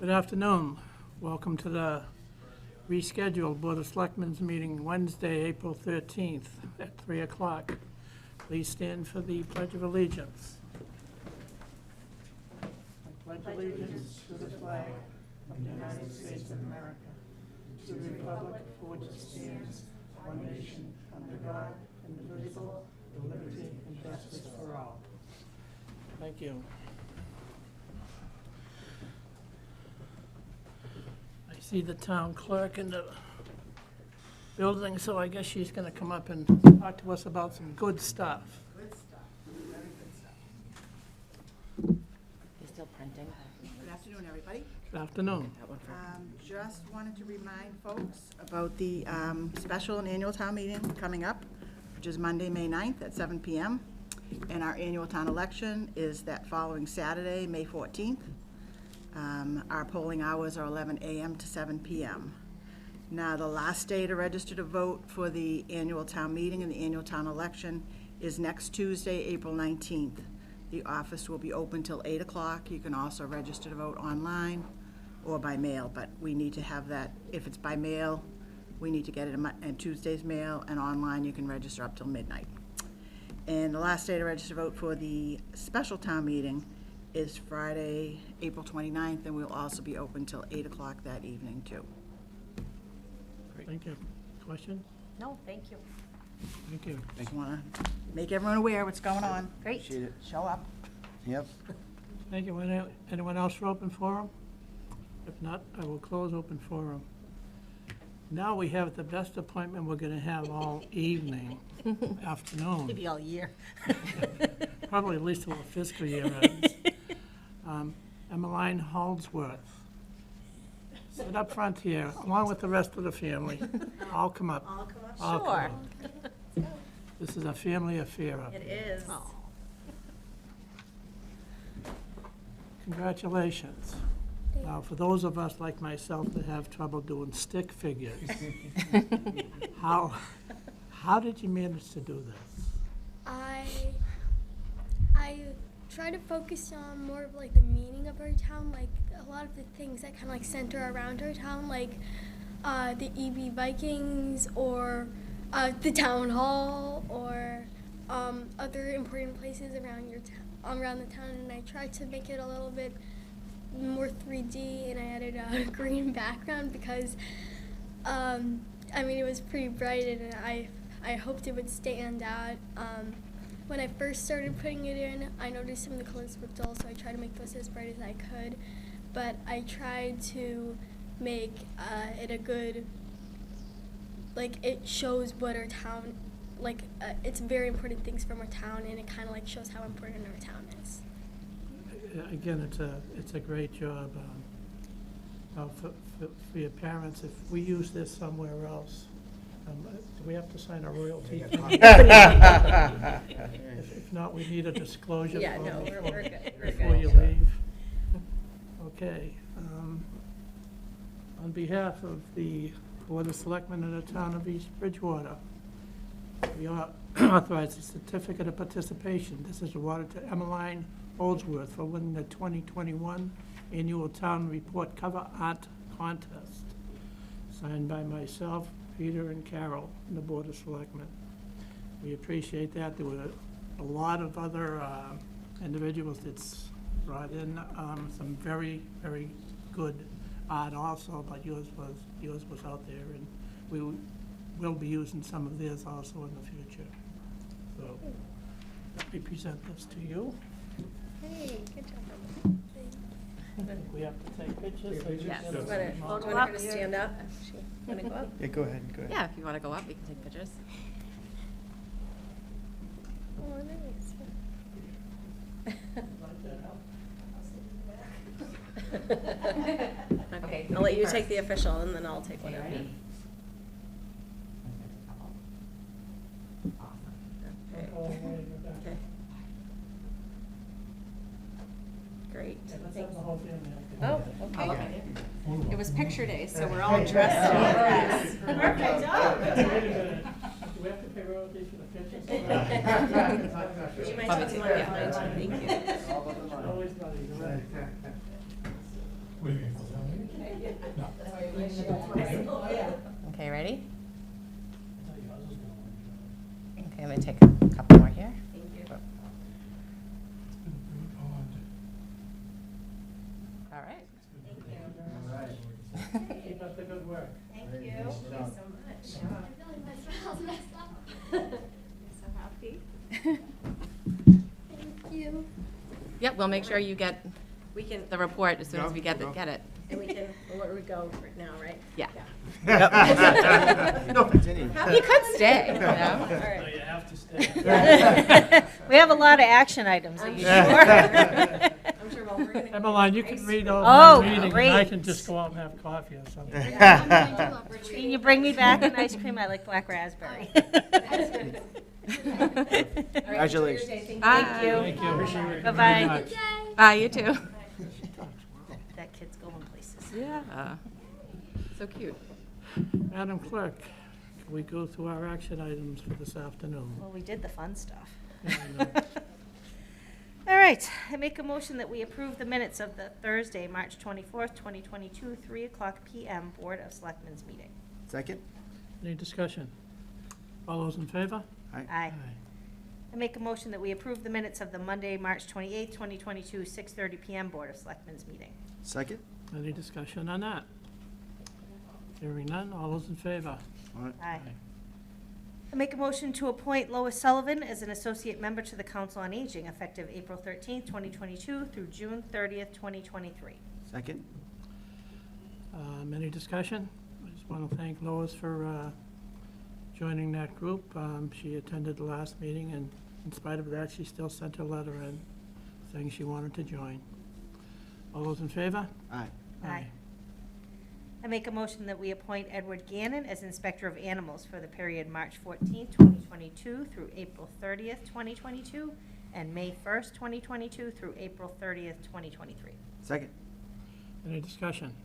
Good afternoon. Welcome to the rescheduled Board of Selectmen's meeting Wednesday, April 13th at 3 o'clock. Please stand for the Pledge of Allegiance. I pledge allegiance to the flag of the United States of America, to the republic for which it stands, one nation, under God, indivisible, with liberty and justice for all. Thank you. I see the town clerk in the building, so I guess she's going to come up and talk to us about some good stuff. Good stuff, very good stuff. You're still printing? Good afternoon, everybody. Good afternoon. That one for- Just wanted to remind folks about the special and annual town meeting coming up, which is Monday, May 9th at 7 PM. And our annual town election is that following Saturday, May 14th. Our polling hours are 11 AM to 7 PM. Now, the last day to register to vote for the annual town meeting and the annual town election is next Tuesday, April 19th. The office will be open till 8 o'clock. You can also register to vote online or by mail, but we need to have that. If it's by mail, we need to get it in Tuesday's mail, and online you can register up till midnight. And the last day to register to vote for the special town meeting is Friday, April 29th, and we'll also be open till 8 o'clock that evening, too. Thank you. Questions? No, thank you. Thank you. Just want to make everyone aware what's going on. Great. Show up. Yep. Thank you. Anyone else for open forum? If not, I will close open forum. Now we have the best appointment we're going to have all evening, afternoon. Maybe all year. Probably at least till the fiscal year ends. Emmeline Holdsworth. Sit up front here, along with the rest of the family. I'll come up. I'll come up. I'll come Sure. up. This is a family affair. It is. Congratulations. Now, for those of us like myself that have trouble doing stick figures, how did you manage to do this? I try to focus on more of like the meaning of our town, like a lot of the things that kind of like center around our town, like the EB Vikings or the town hall or other important places around around the town. And I tried to make it a little bit more 3D, and I added a green background because I mean it was pretty bright, and I hoped it would stand out. When I first started putting it in, I noticed some of the colors were dull, so I tried to make those as bright as I could. But I tried to make it a good, like, it shows what our town, like, it's very important things from our town, and it kind of like shows how important our town is. Again, it's a great job. For your parents, if we use this somewhere else, do we have to sign a royalty? If not, we need a disclosure Yeah, form no, we're good. We're before good. you leave. Okay. On behalf of the Board of Selectmen of the Town of East Bridgewater, we authorize a certificate of participation. This is awarded to Emmeline Holdsworth for winning the 2021 Annual Town Report Cover Art Contest, signed by myself, Peter, and Carol, and the Board of Selectmen. We appreciate that. There were a lot of other individuals that's brought in some very, very good art also, but yours was out there, and we will be using some of theirs also in the future. So let me present this to you. Hey, good job. I think we have to take pictures. Yes. So Do just you want her to stand up? Want to go up? Yeah, go ahead, go ahead. Yeah, if you want to go up, you can take pictures. Oh, nice. Okay, I'll let you take the official, and then I'll take one of you. Okay. Okay. Great. That's the whole family. Oh, okay. It was picture day, so we're all dressed in dress. Perfect. Do we have to pay royalties for the pictures? Would you mind taking one? Yeah, mine too. Thank you. Always buddy, go ahead. What do you mean? Okay, ready? Okay, I'm gonna take a couple more here. Thank you. All right. Keep up the good work. Thank you. Thank you so much. I feel like my smile's messed up. You're so happy. Thank you. Yep, we'll make sure you get We can, the report as soon as we get it. and we can, where we go right now, right? Yeah. No, continue. You could stay, you know? All No, right. you have to stay. We have a lot of action items, are you sure? I'm sure, well, we're gonna. Emmeline, you can read over Oh, my meeting, and I can great. just go out and have coffee or something. I'm going to love Can retreat. you bring me back an ice cream? I like black raspberry. Congratulations. Thank you. Thank you. Bye-bye. Very much. Bye, you too. That kid's going places. Yeah. So cute. Madam Clerk, can we go through our action items for this afternoon? Well, we did the fun stuff. Yeah, I know. All right, I make a motion that we approve the minutes of the Thursday, March 24th, 2022, 3:00 PM Board of Selectmen's meeting. Second? Any discussion? All those in favor? Aye. I make a motion that we approve the minutes of the Monday, March 28th, 2022, 6:30 PM Board of Selectmen's meeting. Second? Any discussion on that? Hearing none, all those in favor? All right. Aye. I make a motion to appoint Lois Sullivan as an associate member to the Council on Aging effective April 13th, 2022 through June 30th, 2023. Second? Any discussion? I just want to thank Lois for joining that group. She attended the last meeting, and in spite of that, she still sent a letter in saying she wanted to join. All those in favor? Aye. Aye. I make a motion that we appoint Edward Gannon as Inspector of Animals for the period March 14th, 2022 through April 30th, 2022, and May 1st, 2022 through April 30th, 2023. Second? Any discussion?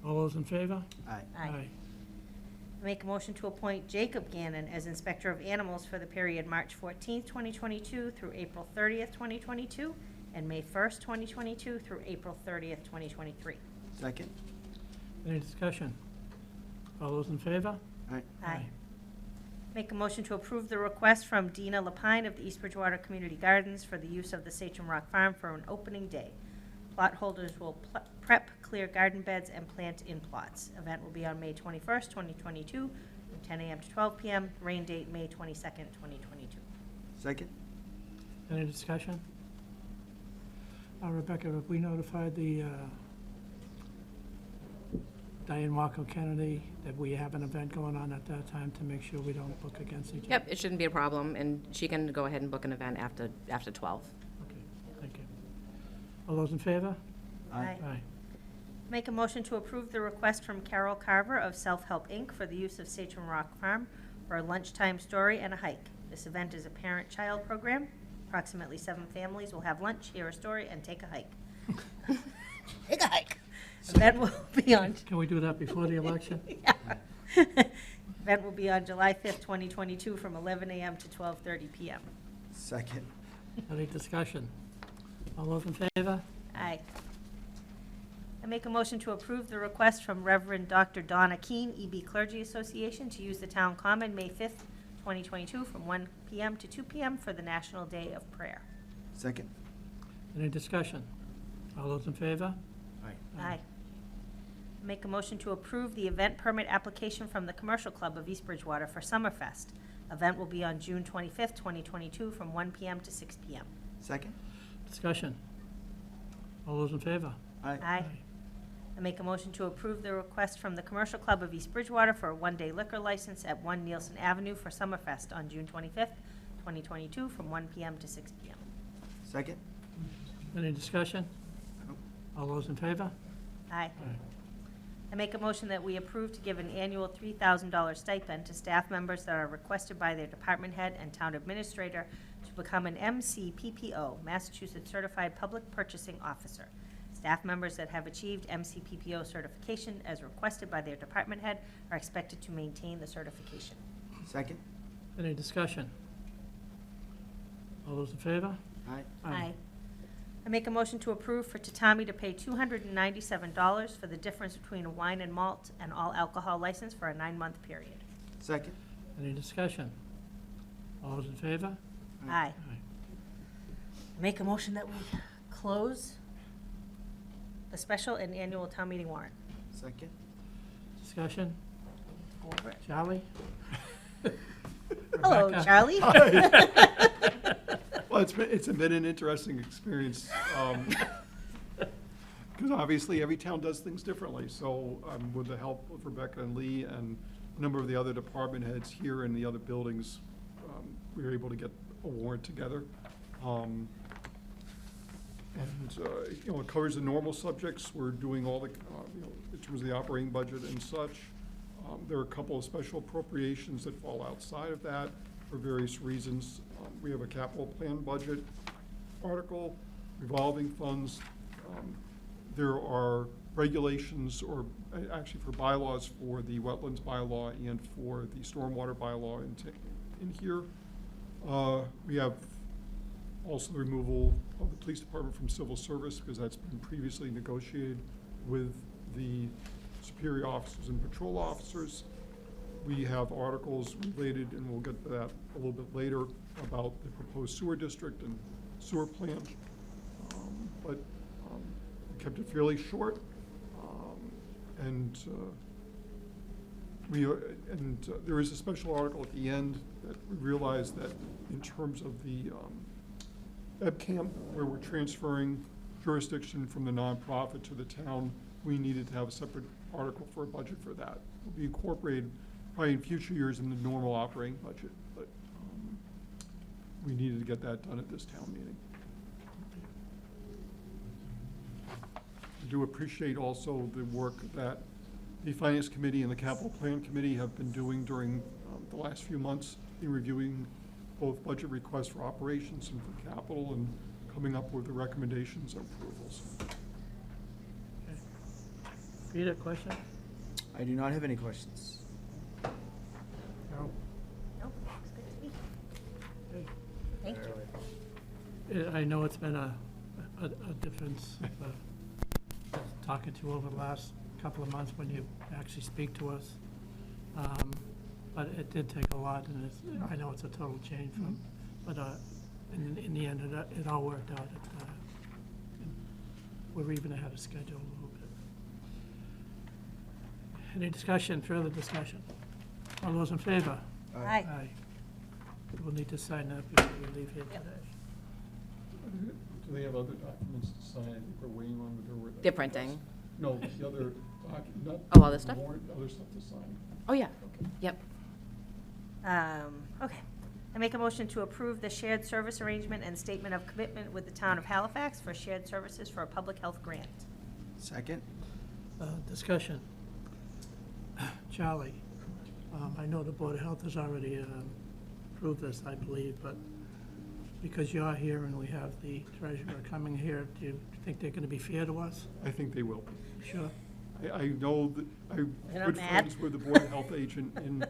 All those in favor? Aye. I make a motion to appoint Jacob Gannon as Inspector of Animals for the period March 14th, 2022 through April 30th, 2022, and May 1st, 2022 through April 30th, 2023. Second? Any discussion? All those in favor? Aye. Aye. Make a motion to approve the request from Dina Lapine of the East Bridgewater Community Gardens for the use of the Sachem Rock Farm for an opening day. Plot holders will prep, clear garden beds, and plant in plots. Event will be on May 21st, 2022, from 10 a.m. to 12 p.m. Rain date, May 22nd, 2022. Second? Any discussion? Rebecca, have we notified the Diane Walker Kennedy that we have an event going on at that time to make sure we don't book against each other? Yep, it shouldn't be a problem, and she can go ahead and book an event after 12. Okay, thank you. All those in favor? Aye. Aye. Make a motion to approve the request from Carol Carver of Self Help Inc. for the use of Sachem Rock Farm for a lunchtime story and a hike. This event is a parent-child program. Approximately 7 families will have lunch, hear a story, and take a hike. Take a hike. Event will be on. Can we do that before the election? Event will be on July 5th, 2022, from 11 a.m. to 12:30 p.m. Second? Any discussion? All those in favor? Aye. I make a motion to approve the request from Reverend Dr. Donna Keene, EB Clergy Association, to use the town common May 5th, 2022, from 1 p.m. to 2 p.m. for the National Day of Prayer. Second? Any discussion? All those in favor? Aye. Make a motion to approve the event permit application from the Commercial Club of East Bridgewater for Summerfest. Event will be on June 25th, 2022, from 1 p.m. to 6 p.m. Second? Discussion? All those in favor? Aye. I make a motion to approve the request from the Commercial Club of East Bridgewater for a one-day liquor license at 1 Nielsen Avenue for Summerfest on June 25th, 2022, from 1 p.m. to 6 p.m. Second? Any discussion? Nope. All those in favor? Aye. I make a motion that we approve to give an annual $3,000 stipend to staff members that are requested by their department head and town administrator to become an MCPPO, Massachusetts Certified Public Purchasing Officer. Staff members that have achieved MCPPO certification as requested by their department head are expected to maintain the certification. Second? Any discussion? All those in favor? Aye. Aye. I make a motion to approve for Tatami to pay $297 for the difference between a wine and malt and all alcohol license for a 9-month period. Second. Any discussion? All those in favor? Aye. Make a motion that we close the special and annual town meeting warrant. Second. Discussion? Go over it. Charlie? Hello, Rebecca? Charlie. Well, it's been an interesting experience, because obviously every town does things differently. So with the help of Rebecca and Lee and a number of the other department heads here in the other buildings, we were able to get a warrant together. It covers the normal subjects. We're doing all the, in terms of the operating budget and such. There are a couple of special appropriations that fall outside of that for various reasons. We have a capital plan budget article, revolving funds. There are regulations, or actually for bylaws for the wetlands bylaw and for the stormwater bylaw in here. We have also the removal of the police department from civil service, because that's been previously negotiated with the superior officers and patrol officers. We have articles related, and we'll get to that a little bit later, about the proposed sewer district and sewer plant. But we kept it fairly short. There is a special article at the end that we realized that in terms of the EBCAM, where we're transferring jurisdiction from the nonprofit to the town, we needed to have a separate article for a budget for that. It will be incorporated probably in future years in the normal operating budget, but we needed to get that done at this town meeting. I do appreciate also the work that the Finance Committee and the Capital Plan Committee have been doing during the last few months in reviewing both budget requests for operations and for capital, and coming up with the recommendations and approvals. Peter, question? I do not have any questions. No. No, looks good to me. Okay. Thank you. I know it's been a difference talking to you over the last couple of months when you actually speak to us. But it did take a lot, and I know it's a total change from, but in the end, it all worked out. We're even ahead of schedule a little bit. Any discussion, further discussion? All those in favor? Aye. Aye. We'll need to sign that before we leave here Yep. today. Do they have other documents to sign? I think we're waiting on the. They're printing. No, the other document. Oh, other stuff? Other stuff to sign. Oh, yeah. Okay. Yep. Okay. I make a motion to approve the shared service arrangement and statement of commitment with the town of Halifax for shared services for a public health grant. Second. Discussion. Charlie, I know the Board of Health has already approved this, I believe, but because you're here and we have the treasurer coming here, do you think they're going to be fair to us? I think they will. Sure. I know that I'm They're good not mad. friends with the Board of Health agent in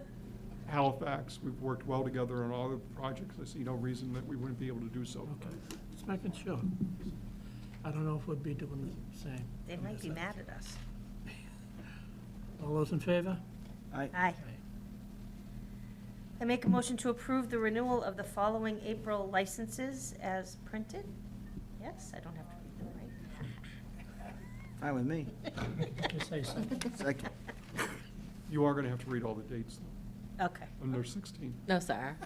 Halifax. We've worked well together on all the projects. I see no reason that we wouldn't be able to do so. Okay, just making sure. I don't know if we'd be doing the same. They might be mad at us. All those in favor? Aye. I make a motion to approve the renewal of the following April licenses as printed. Yes, I don't have to read them, right? Fine with me. Just say so. Second. You are going to have to read all the dates, though, Okay. when they're 16. No, sir.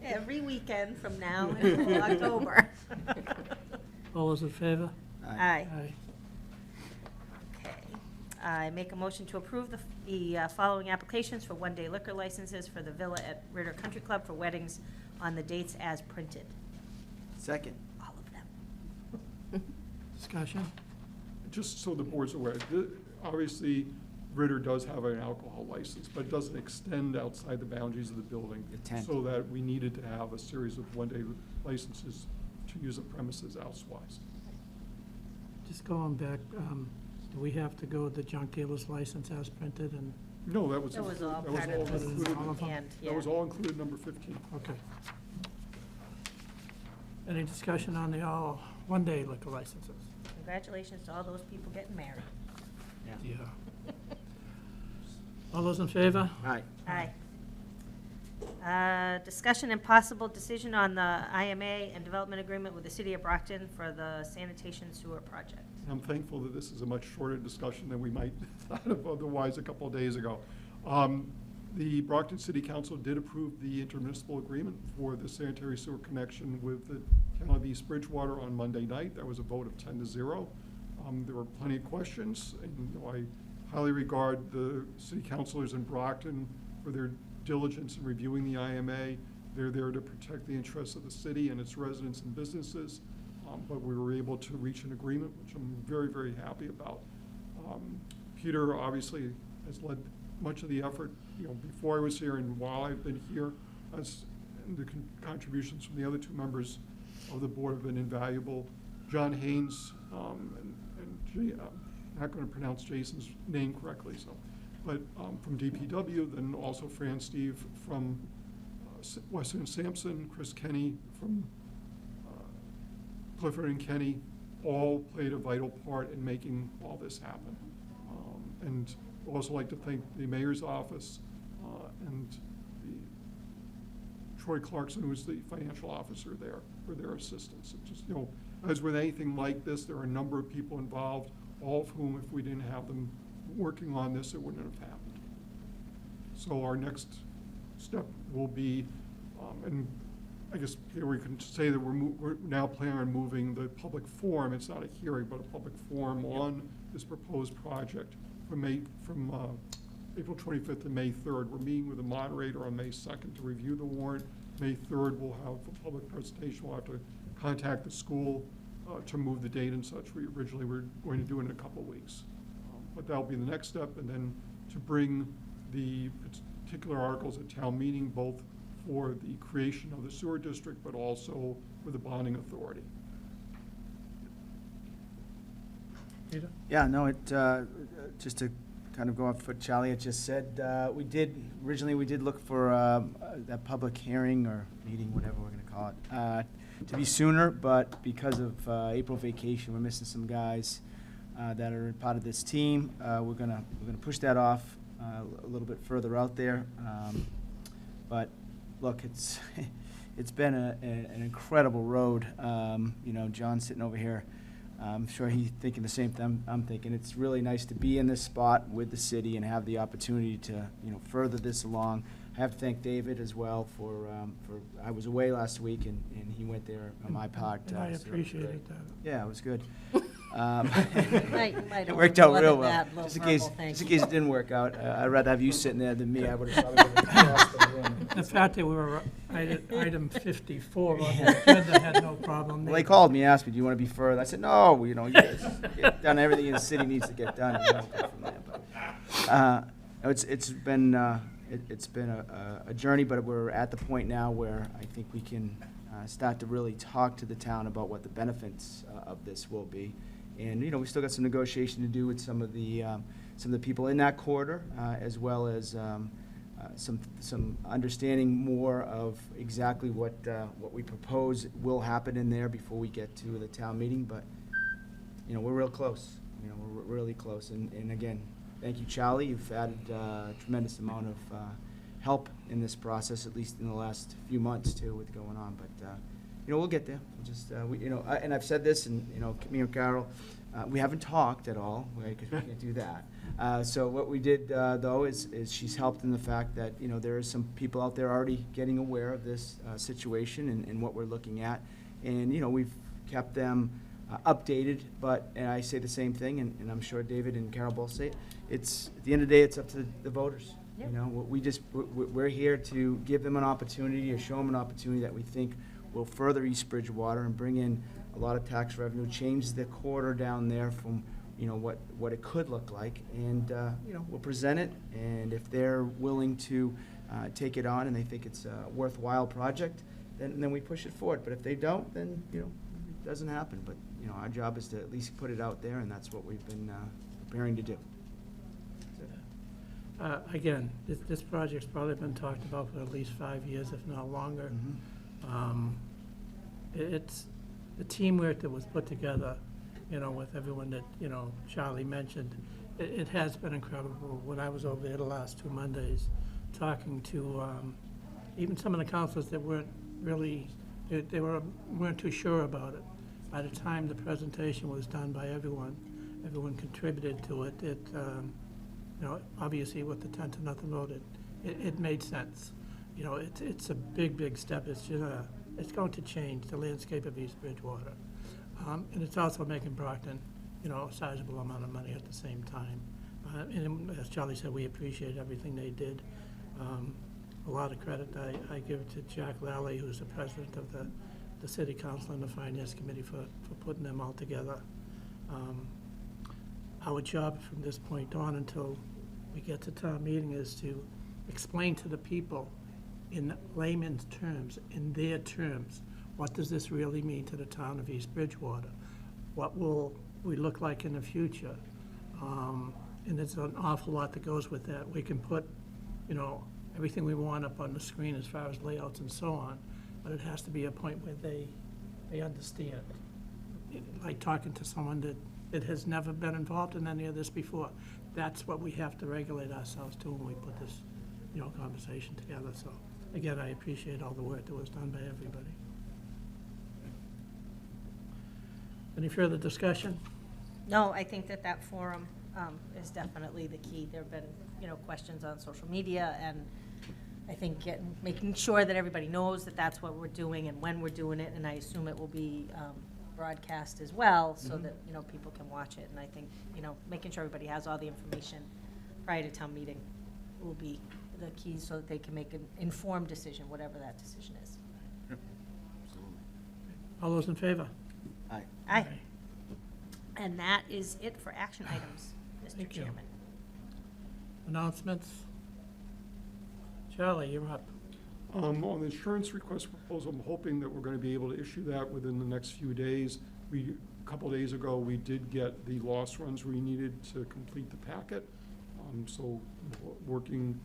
Every weekend from now until October. All those in favor? Aye. Aye. Okay. I make a motion to approve the following applications for one-day liquor licenses for the Villa at Ritter Country Club for weddings on the dates as printed. Second. All of them. Discussion? Just so the board's aware, obviously Ritter does have an alcohol license, but it doesn't extend outside the boundaries of the building. The tent. So that we needed to have a series of one-day licenses to use the premises elsewise. Just going back, do we have to go with the junk dealer's license as printed and, No, that was. That was all that was part all of included this in all of them? and, That was all included in number 15. okay. Any discussion on the all one-day liquor licenses? Congratulations to all those people getting married. Yeah. All those in favor? Aye. Aye. Discussion and possible decision on the IMA and development agreement with the city of Brockton for the sanitation sewer project. I'm thankful that this is a much shorter discussion than we might thought of otherwise a couple of days ago. The Brockton City Council did approve the intermunicipal agreement for the sanitary sewer connection with the town of East Bridgewater on Monday night. That was a vote of 10-0. There were plenty of questions, and I highly regard the city councilors in Brockton for their diligence in reviewing the IMA. They're there to protect the interests of the city and its residents and businesses, but we were able to reach an agreement, which I'm very, very happy about. Peter obviously has led much of the effort, before I was here and while I've been here, and the contributions from the other two members of the board have been invaluable. John Haynes, I'm not going to pronounce Jason's name correctly, but from DPW, then also Fran Steve from Western Sampson, Chris Kenny from Clifford and Kenny, all played a vital part in making all this happen. And I'd also like to thank the mayor's office and Troy Clarkson, who's the financial officer there, for their assistance. It just, as with anything like this, there are a number of people involved, all of whom, if we didn't have them working on this, it wouldn't have happened. So our next step will be, and I guess here we can say that we're now planning on moving the public forum. It's not a hearing, but a public forum on this proposed project from April 25th to May 3rd. We're meeting with the moderator on May 2nd to review the warrant. May 3rd, we'll have a public presentation. We'll have to contact the school to move the date and such. We originally were going to do it in a couple of weeks. But that'll be the next step, and then to bring the particular articles at town meeting, both for the creation of the sewer district, but also for the bonding authority. Peter? Yeah, no, just to kind of go off what Charlie had just said, originally we did look for that public hearing or meeting, whatever we're gonna call it, to be sooner, but because of April vacation, we're missing some guys that are part of this team. We're gonna push that off a little bit further out there. But look, it's been an incredible road. John's sitting over here. I'm sure he's thinking the same thing I'm thinking. It's really nice to be in this spot with the city and have the opportunity to, further this along. I have to thank David as well for I was away last week and he went there on my part. And I so it was appreciated great. that. Yeah, it was good. Might It have worked out more real than well. that, little Just in case verbal it didn't work out, I'd rather have you sitting there than me. I would have probably been across the room. The fact that we were item 54 on the agenda had no problem. Well, they called me, asked me, do you want to be further? I said, no, you guys get done everything in the city needs to get done. And we'll go from there. But it's been a journey, but we're at the point now where I think we can start to really talk to the town about what the benefits of this will be. And we still got some negotiation to do with some of the people in that corridor, as well as some understanding more of exactly what we propose will happen in there before we get to the town meeting. But we're real close. We're really close. And again, thank you, Charlie. You've added a tremendous amount of help in this process, at least in the last few months too, with going on. But we'll get there. We'll just and I've said this, and me and Carol, we haven't talked at all because we can't do that. So what we did though is she's helped in the fact that there are some people out there already getting aware of this situation and what we're looking at, and we've kept them updated. But and I say the same thing, and I'm sure David and Carol both say it. It's at the end of the day, it's up to the voters. Yep. We're here to give them an opportunity or show them an opportunity that we think will further East Bridgewater and bring in a lot of tax revenue, change the corridor down there from what it could look like, and we'll present it. And if they're willing to take it on and they think it's a worthwhile project, then we push it forward. But if they don't, then it doesn't happen. But our job is to at least put it out there, and that's what we've been preparing to do. Again, this project's probably been talked about for at least 5 years, if not longer. It's the teamwork that was put together, you know, with everyone that, you know, Charlie mentioned. It has been incredible. When I was over there the last 2 Mondays, talking to even some of the counselors that weren't really, weren't too sure about it. By the time the presentation was done by everyone contributed to it. You know, obviously with the 10-0 vote, it made sense. You know, it's a big step. It's going to change the landscape of East Bridgewater. And it's also making Brockton, you know, a sizable amount of money at the same time. And as Charlie said, we appreciate everything they did. A lot of credit I give to Jack Lally, who's the president of the City Council and the Finance Committee for putting them all together. Our job from this point on until we get to town meeting is to explain to the people in layman's terms, in their terms, what does this really mean to the town of East Bridgewater? What will we look like in the future? And there's an awful lot that goes with that. We can put, you know, everything we want up on the screen as far as layouts and so on, but it has to be a point where they understand. Like talking to someone that has never been involved in any of this before. That's what we have to regulate ourselves to when we put this, you know, conversation together. So, again, I appreciate all the work that was done by everybody. Any further discussion? No, I think that forum is definitely the key. There have been, you know, questions on social media, and I think making sure that everybody knows that that's what we're doing and when we're doing it, and I assume it will be broadcast as well, so that, you know, people can watch it. And I think, you know, making sure everybody has all the information prior to town meeting will be the key, so that they can make an informed decision, whatever that decision is. All those in favor? Aye. Aye. And that is it for action items, Mr. Thank you. Chairman. Announcements? Charlie, you're up. On the insurance request proposal, I'm hoping that we're going to be able to issue that within the next few days. A couple days ago, we did get the loss runs we needed to complete the packet. So working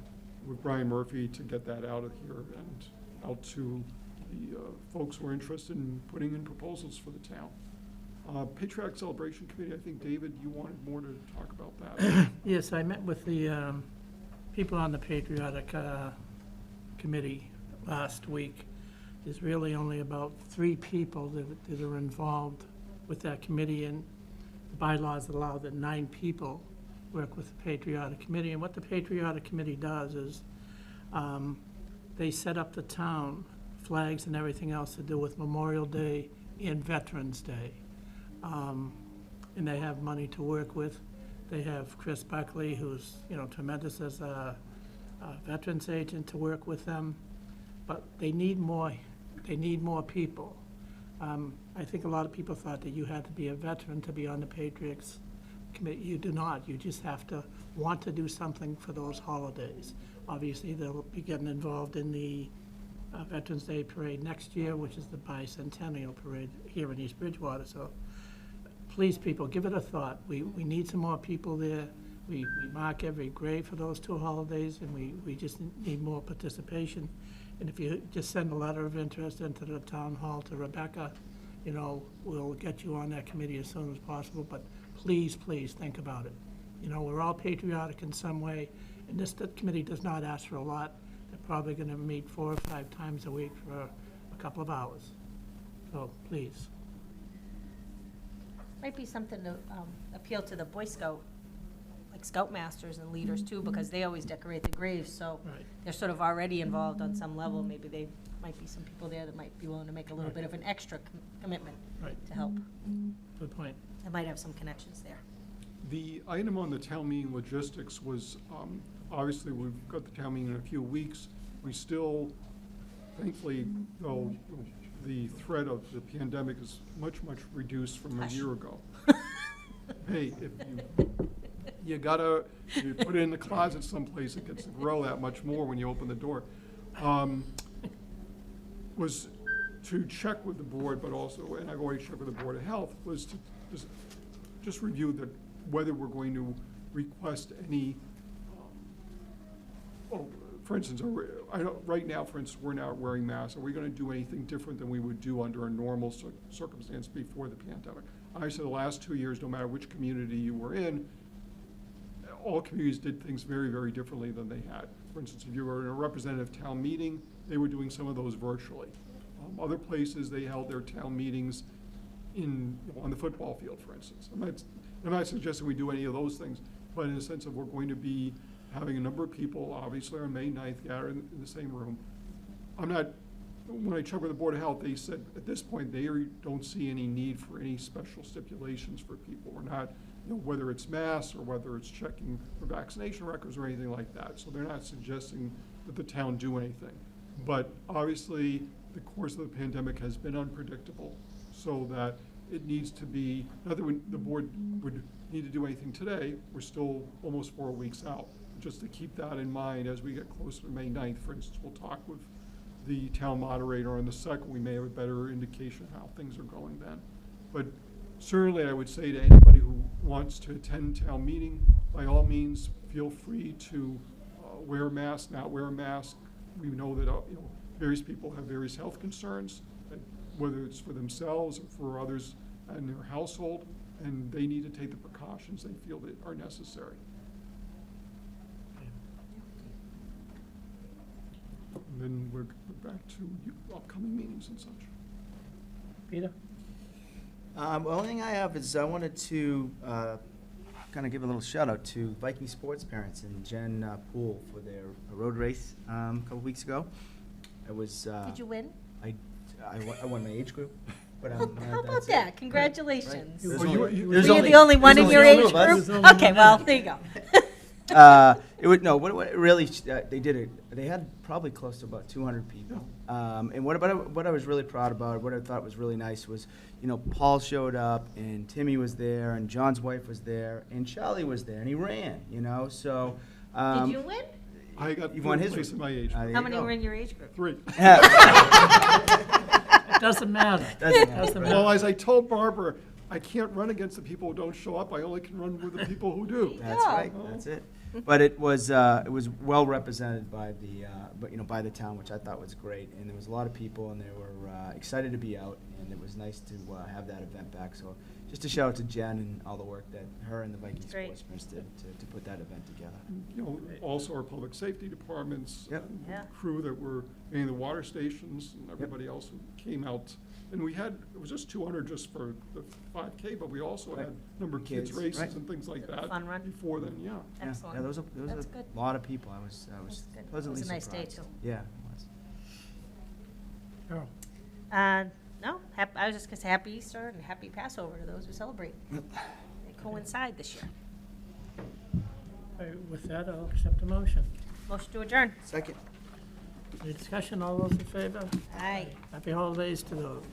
with Brian Murphy to get that out of here and out to the folks who are interested in putting in proposals for the town. Patriotic Celebration Committee, I think, David, you wanted more to talk about that. Yes, I met with the people on the Patriotic Committee last week. There's really only about 3 people that are involved with that committee, and the bylaws allow that 9 people work with the Patriotic Committee. And what the Patriotic Committee does is they set up the town flags and everything else to do with Memorial Day and Veterans Day. And they have money to work with. They have Chris Buckley, who's, you know, tremendous as a veterans agent, to work with them. But they need more people. I think a lot of people thought that you had to be a veteran to be on the Patriots Committee. You do not. You just have to want to do something for those holidays. Obviously, they'll be getting involved in the Veterans Day Parade next year, which is the bicentennial parade here in East Bridgewater. So please, people, give it a thought. We need some more people there. We mark every grave for those 2 holidays, and we just need more participation. And if you just send a letter of interest into the town hall to Rebecca, you know, we'll get you on that committee as soon as possible. But please, please think about it. You know, we're all patriotic in some way, and this committee does not ask for a lot. They're probably going to meet 4 or 5 times a week for a couple of hours. So please. Might be something to appeal to the Boy Scout, like Scoutmasters and leaders too, because they always decorate the graves, so Right. they're sort of already involved on some level. Maybe they might be some people there that might be willing to make a little bit of an extra commitment Right. to help. Good point. They might have some connections there. The item on the town meeting logistics was, obviously, we've got the town meeting in a few weeks. We still, thankfully, though, the threat of the pandemic is much reduced from a Hush. year ago. Hey, if you put it in the closet someplace, it gets to grow that much more when you open the door. Was to check with the board, but also, and I've already checked with the Board of Health, was to just review whether we're going to request any for instance, right now, for instance, we're not wearing masks. Are we going to do anything different than we would do under a normal circumstance before the pandemic? I said the last 2 years, no matter which community you were in, all communities did things very, very differently than they had. For instance, if you were in a representative town meeting, they were doing some of those virtually. Other places, they held their town meetings on the football field, for instance. I'm not suggesting we do any of those things, but in the sense of we're going to be having a number of people, obviously on May 9th, gathered in the same room. When I checked with the Board of Health, they said at this point, they don't see any need for any special stipulations for people. We're not, whether it's masks or whether it's checking for vaccination records or anything like that. So they're not suggesting that the town do anything. But obviously, the course of the pandemic has been unpredictable, so that it needs to be, not that the board would need to do anything today, we're still almost 4 weeks out. Just to keep that in mind as we get closer to May 9th, for instance, we'll talk with the town moderator on the 2nd. We may have a better indication of how things are going then. But certainly I would say to anybody who wants to attend town meeting, by all means, feel free to wear a mask, not wear a mask. We know that various people have various health concerns, whether it's for themselves or for others in their household, and they need to take the precautions they feel that are necessary. And then we're back to upcoming meetings and such. Peter? The only thing I have is I wanted to kind of give a little shout out to Viking sports parents and Jen Poole for their road race a couple weeks ago. It was. Did you win? I won my age group. But How about that? Congratulations. Right. Were you the only one in your age group? Okay, well, there you go. What it really, they did it, they had probably close to about 200 people. And what I was really proud about, what I thought was really nice was, Paul showed up, and Timmy was there, and John's wife was there, and Charlie was there, and he ran, so. Did you win? I got You've won third his place in group. my age. There How you many go. were in your age group? 3. It doesn't matter. Doesn't matter. Well, as I told Barbara, I can't run against the people who don't show up. I only can run with the people who do. That's right, that's it. But it was well represented by by the town, which I thought was great. And there was a lot of people, and they were excited to be out, and it was nice to have that event back. So just a shout out to Jen and all the work that her and the Viking Great. Sportsmen did to put that event together. Also our public safety departments, Yep. and Yeah. crew that were in the water stations, and everybody else who came out. And it was just 200 just for the 5K, but we also Right. had a number of kids Kids, races right. and things like Was it a that. fun run? Before then, yeah. Yeah, Excellent. there was That's a good. lot of people. I was That's good. pleasantly It was a nice surprised. day, too. Yeah, it was. Carol? No, I was just going to say happy Easter and happy Passover to those who celebrate. They coincide this year. All right, with that, I'll accept a motion. Motion to adjourn. Second. Any discussion, all those in favor? Aye. Happy holidays to those.